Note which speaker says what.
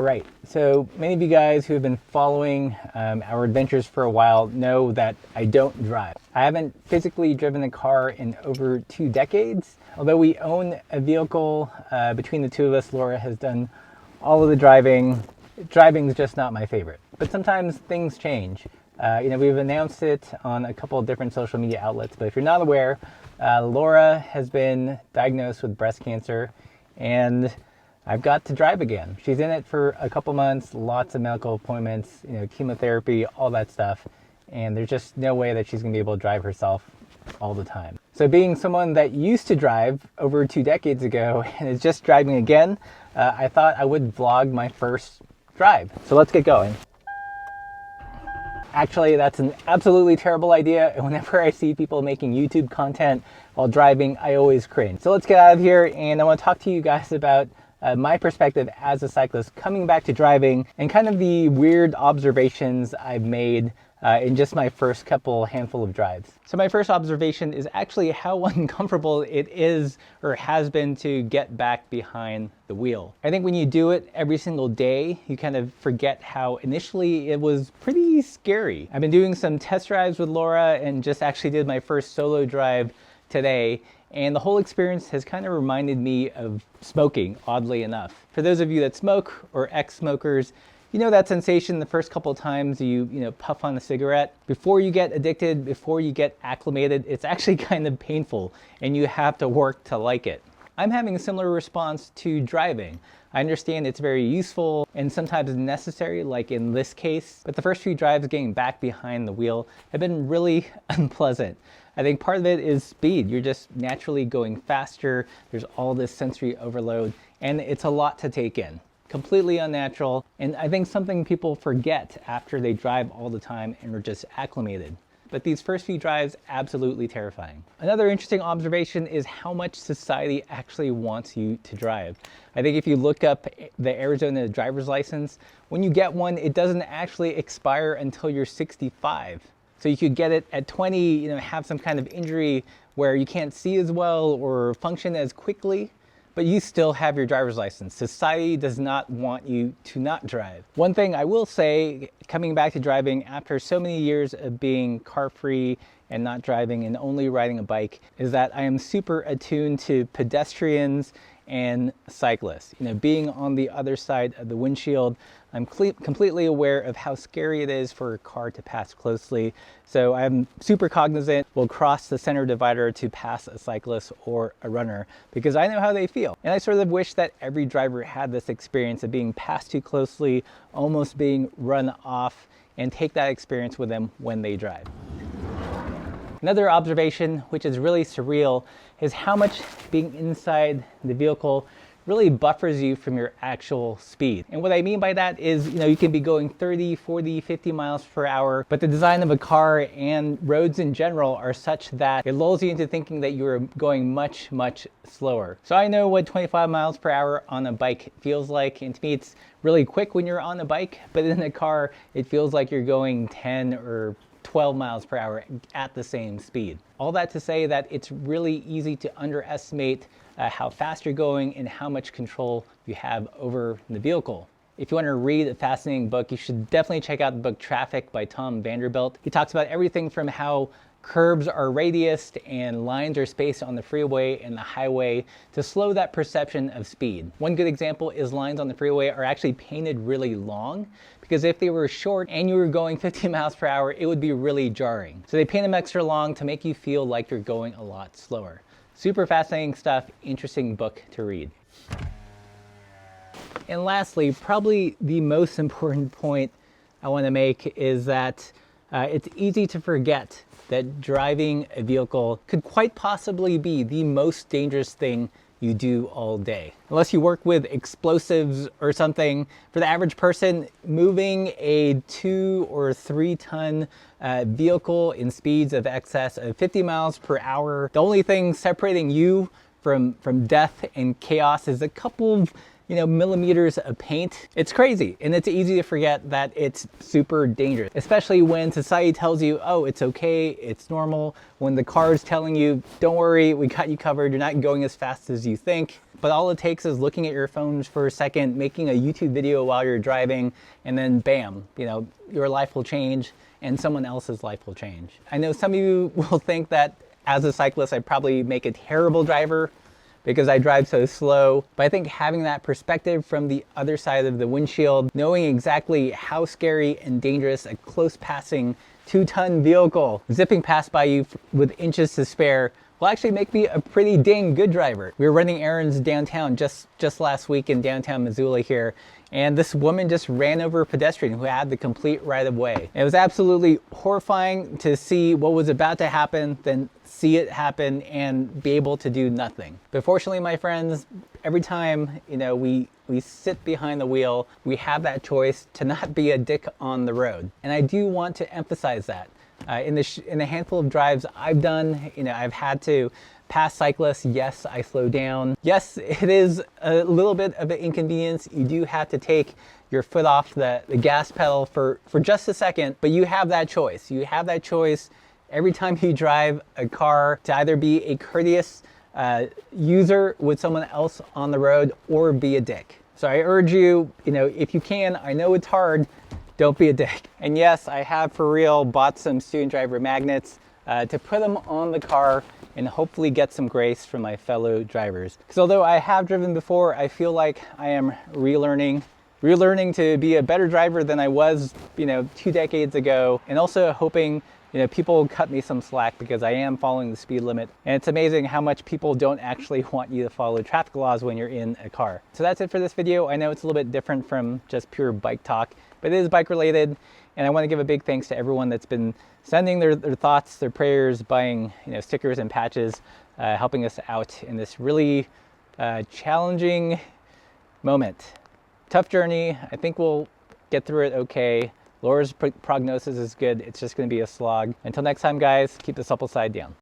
Speaker 1: All right, so many of you guys who have been following our adventures for a while know that I don't drive. I haven't physically driven a car in over 2 decades. Although we own a vehicle, between the two of us, Laura has done all of the driving. Driving's just not my favorite, but sometimes things change. We've announced it on a couple of different social media outlets, but if you're not aware, Laura has been diagnosed with breast cancer, and I've got to drive again. She's in it for a couple months, lots of medical appointments, chemotherapy, all that stuff. And there's just no way that she's gonna be able to drive herself all the time. So being someone that used to drive over 2 decades ago and is just driving again, I thought I would vlog my first drive. So let's get going. Actually, that's an absolutely terrible idea. And whenever I see people making YouTube content while driving, I always cringe. So let's get out of here, and I want to talk to you guys about my perspective as a cyclist coming back to driving and kind of the weird observations I've made in just my first handful of drives. So my first observation is actually how uncomfortable it is or has been to get back behind the wheel. I think when you do it every single day, you kind of forget how initially it was pretty scary. I've been doing some test drives with Laura and just actually did my first solo drive today. And the whole experience has kind of reminded me of smoking, oddly enough. For those of you that smoke or ex-smokers, you know that sensation the first couple of times you puff on a cigarette. Before you get addicted, before you get acclimated, it's actually kind of painful and you have to work to like it. I'm having a similar response to driving. I understand it's very useful and sometimes necessary, like in this case, but the first few drives getting back behind the wheel have been really unpleasant. I think part of it is speed. You're just naturally going faster. There's all this sensory overload, and it's a lot to take in. Completely unnatural, and I think something people forget after they drive all the time and are just acclimated. But these first few drives, absolutely terrifying. Another interesting observation is how much society actually wants you to drive. I think if you look up the Arizona driver's license, when you get one, it doesn't actually expire until you're 65. So you could get it at 20, have some kind of injury where you can't see as well or function as quickly, but you still have your driver's license. Society does not want you to not drive. One thing I will say, coming back to driving after so many years of being car-free and not driving and only riding a bike, is that I am super attuned to pedestrians and cyclists. Being on the other side of the windshield, I'm completely aware of how scary it is for a car to pass closely. So I'm super cognizant. We'll cross the center divider to pass a cyclist or a runner because I know how they feel. And I sort of wish that every driver had this experience of being passed too closely, almost being run off, and take that experience with them when they drive. Another observation, which is really surreal, is how much being inside the vehicle really buffers you from your actual speed. And what I mean by that is, you can be going 30, 40, 50 miles per hour, but the design of a car and roads in general are such that it lulls you into thinking that you're going much, much slower. So I know what 25 miles per hour on a bike feels like, and to me it's really quick when you're on a bike, but in a car, it feels like you're going 10 or 12 miles per hour at the same speed. All that to say that it's really easy to underestimate how fast you're going and how much control you have over the vehicle. If you want to read a fascinating book, you should definitely check out the book Traffic by Tom Vanderbilt. He talks about everything from how curbs are radiused and lines are spaced on the freeway and the highway to slow that perception of speed. One good example is lines on the freeway are actually painted really long, because if they were short and you were going 50 miles per hour, it would be really jarring. So they paint them extra long to make you feel like you're going a lot slower. Super fascinating stuff, interesting book to read. And lastly, probably the most important point I want to make is that it's easy to forget that driving a vehicle could quite possibly be the most dangerous thing you do all day. Unless you work with explosives or something, for the average person, moving a 2 or 3 ton vehicle in speeds of excess of 50 miles per hour, the only thing separating you from death and chaos is a couple of millimeters of paint. It's crazy, and it's easy to forget that it's super dangerous, especially when society tells you, oh, it's okay, it's normal, when the car is telling you, don't worry, we got you covered, you're not going as fast as you think. But all it takes is looking at your phones for a second, making a YouTube video while you're driving, and then bam, your life will change and someone else's life will change. I know some of you will think that as a cyclist, I probably make a terrible driver because I drive so slow. But I think having that perspective from the other side of the windshield, knowing exactly how scary and dangerous a close passing 2-ton vehicle zipping past by you with inches to spare will actually make me a pretty dang good driver. We were running errands downtown just last week in downtown Missoula here, and this woman just ran over a pedestrian who had the complete right of way. It was absolutely horrifying to see what was about to happen, then see it happen and be able to do nothing. But fortunately, my friends, every time we sit behind the wheel, we have that choice to not be a dick on the road. And I do want to emphasize that. In the handful of drives I've done, I've had to pass cyclists. Yes, I slow down. Yes, it is a little bit of an inconvenience. You do have to take your foot off the gas pedal for just a second, but you have that choice. You have that choice every time you drive a car to either be a courteous user with someone else on the road or be a dick. So I urge you, if you can, I know it's hard, don't be a dick. And yes, I have for real bought some student driver magnets to put them on the car and hopefully get some grace from my fellow drivers. Because although I have driven before, I feel like I am relearning to be a better driver than I was, 2 decades ago, and also hoping people cut me some slack because I am following the speed limit. And it's amazing how much people don't actually want you to follow traffic laws when you're in a car. So that's it for this video. I know it's a little bit different from just pure bike talk, but it is bike related. And I want to give a big thanks to everyone that's been sending their thoughts, their prayers, buying stickers and patches, helping us out in this really challenging moment. Tough journey. I think we'll get through it okay. Laura's prognosis is good. It's just going to be a slog. Until next time, guys, keep the supple side down.